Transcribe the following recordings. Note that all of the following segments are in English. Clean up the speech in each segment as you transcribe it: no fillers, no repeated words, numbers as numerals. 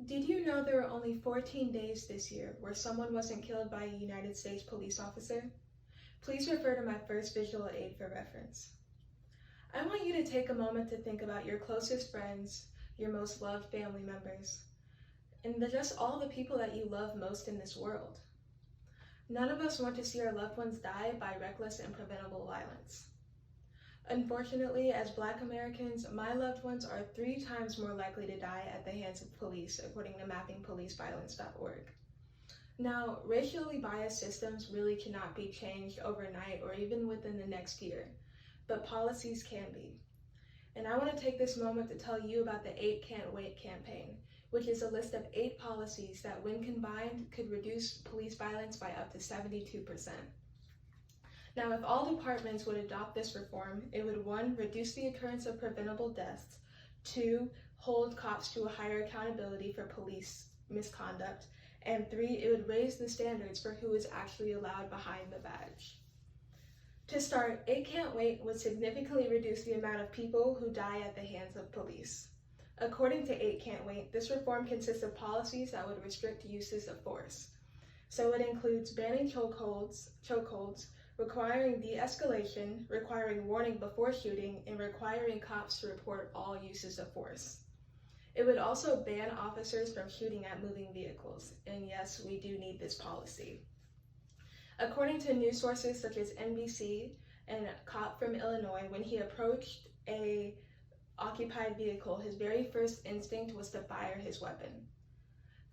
Did you know there were only 14 days this year where someone wasn't killed by a United States police officer? Please refer to my first visual aid for reference. I want you to take a moment to think about your closest friends, your most loved family members, and just all the people that you love most in this world. None of us want to see our loved ones die by reckless and preventable violence. Unfortunately, as Black Americans, my loved ones are 3 times more likely to die at the hands of police, according to mappingpoliceviolence.org. Now, racially biased systems really cannot be changed overnight or even within the next year, but policies can be. And I want to take this moment to tell you about the 8 Can't Wait campaign, which is a list of 8 policies that, when combined, could reduce police violence by up to 72%. Now, if all departments would adopt this reform, it would 1. Reduce the occurrence of preventable deaths, 2. Hold cops to a higher accountability for police misconduct, and 3. It would raise the standards for who is actually allowed behind the badge. To start, 8 Can't Wait would significantly reduce the amount of people who die at the hands of police. According to 8 Can't Wait, this reform consists of policies that would restrict uses of force. So it includes banning chokeholds, requiring de-escalation, requiring warning before shooting, and requiring cops to report all uses of force. It would also ban officers from shooting at moving vehicles, and yes, we do need this policy. According to news sources such as NBC and a cop from Illinois, when he approached a occupied vehicle, his very first instinct was to fire his weapon.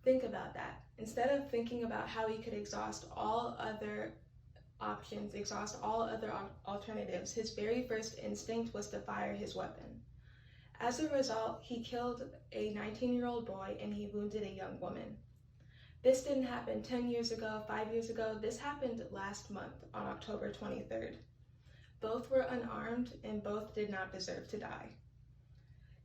Think about that. Instead of thinking about how he could exhaust all other options, exhaust all other alternatives, his very first instinct was to fire his weapon. As a result, he killed a 19-year-old boy and he wounded a young woman. This didn't happen 10 years ago, 5 years ago. This happened last month on October 23rd. Both were unarmed and both did not deserve to die.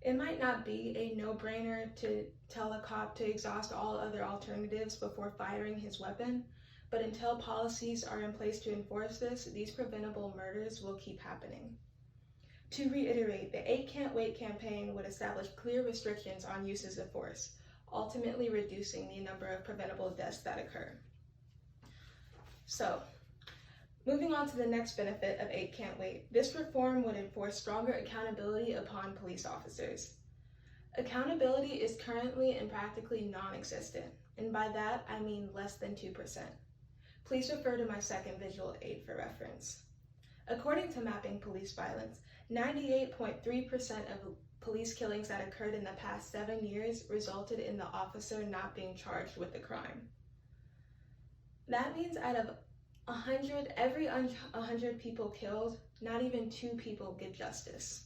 It might not be a no-brainer to tell a cop to exhaust all other alternatives before firing his weapon, but until policies are in place to enforce this, these preventable murders will keep happening. To reiterate, the 8 Can't Wait campaign would establish clear restrictions on uses of force, ultimately reducing the number of preventable deaths that occur. So, moving on to the next benefit of 8 Can't Wait, this reform would enforce stronger accountability upon police officers. Accountability is currently and practically non-existent, and by that I mean less than 2%. Please refer to my second visual aid for reference. According to Mapping Police Violence, 98.3% of police killings that occurred in the past 7 years resulted in the officer not being charged with the crime. That means out of every 100 people killed, not even 2 people get justice.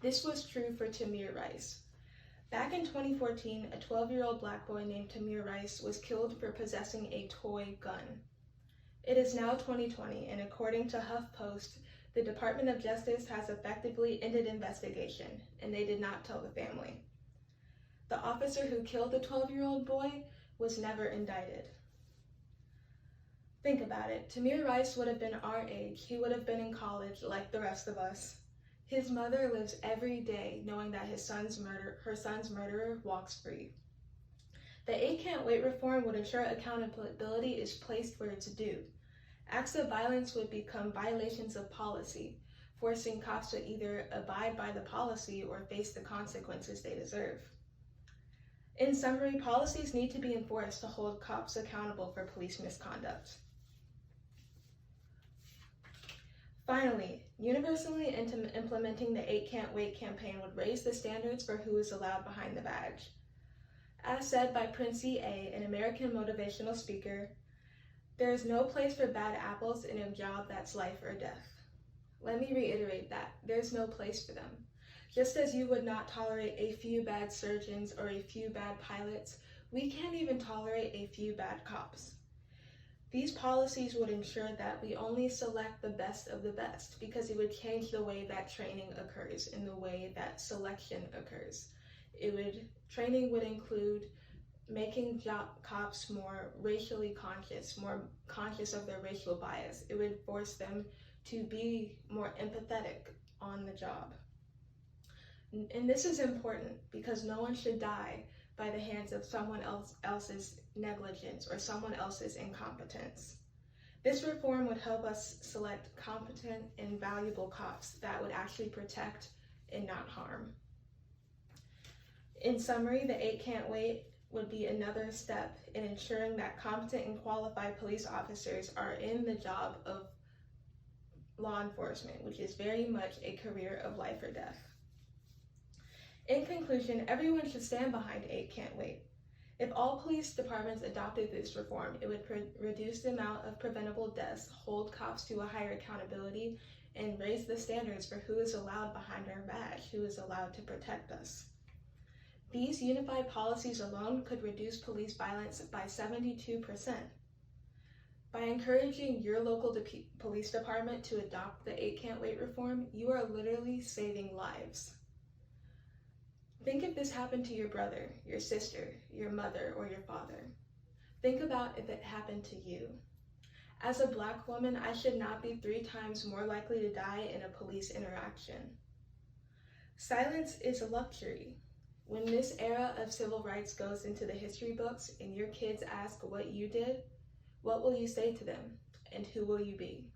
This was true for Tamir Rice. Back in 2014, a 12-year-old Black boy named Tamir Rice was killed for possessing a toy gun. It is now 2020, and according to HuffPost, the Department of Justice has effectively ended investigation, and they did not tell the family. The officer who killed the 12-year-old boy was never indicted. Think about it. Tamir Rice would have been our age. He would have been in college like the rest of us. His mother lives every day knowing that her son's murderer walks free. The 8 Can't Wait reform would ensure accountability is placed where it's due. Acts of violence would become violations of policy, forcing cops to either abide by the policy or face the consequences they deserve. In summary, policies need to be enforced to hold cops accountable for police misconduct. Finally, universally implementing the 8 Can't Wait campaign would raise the standards for who is allowed behind the badge. As said by Princey A., an American motivational speaker, there is no place for bad apples in a job that's life or death. Let me reiterate that. There's no place for them. Just as you would not tolerate a few bad surgeons or a few bad pilots, we can't even tolerate a few bad cops. These policies would ensure that we only select the best of the best because it would change the way that training occurs and the way that selection occurs. Training would include making cops more racially conscious, more conscious of their racial bias. It would force them to be more empathetic on the job. And this is important because no one should die by the hands of someone else's negligence or someone else's incompetence. This reform would help us select competent and valuable cops that would actually protect and not harm. In summary, the 8 Can't Wait would be another step in ensuring that competent and qualified police officers are in the job of law enforcement, which is very much a career of life or death. In conclusion, everyone should stand behind 8 Can't Wait. If all police departments adopted this reform, it would reduce the amount of preventable deaths, hold cops to a higher accountability, and raise the standards for who is allowed behind our badge, who is allowed to protect us. These unified policies alone could reduce police violence by 72%. By encouraging your local police department to adopt the 8 Can't Wait reform, you are literally saving lives. Think if this happened to your brother, your sister, your mother, or your father. Think about if it happened to you. As a Black woman, I should not be 3 times more likely to die in a police interaction. Silence is a luxury. When this era of civil rights goes into the history books and your kids ask what you did, what will you say to them, and who will you be?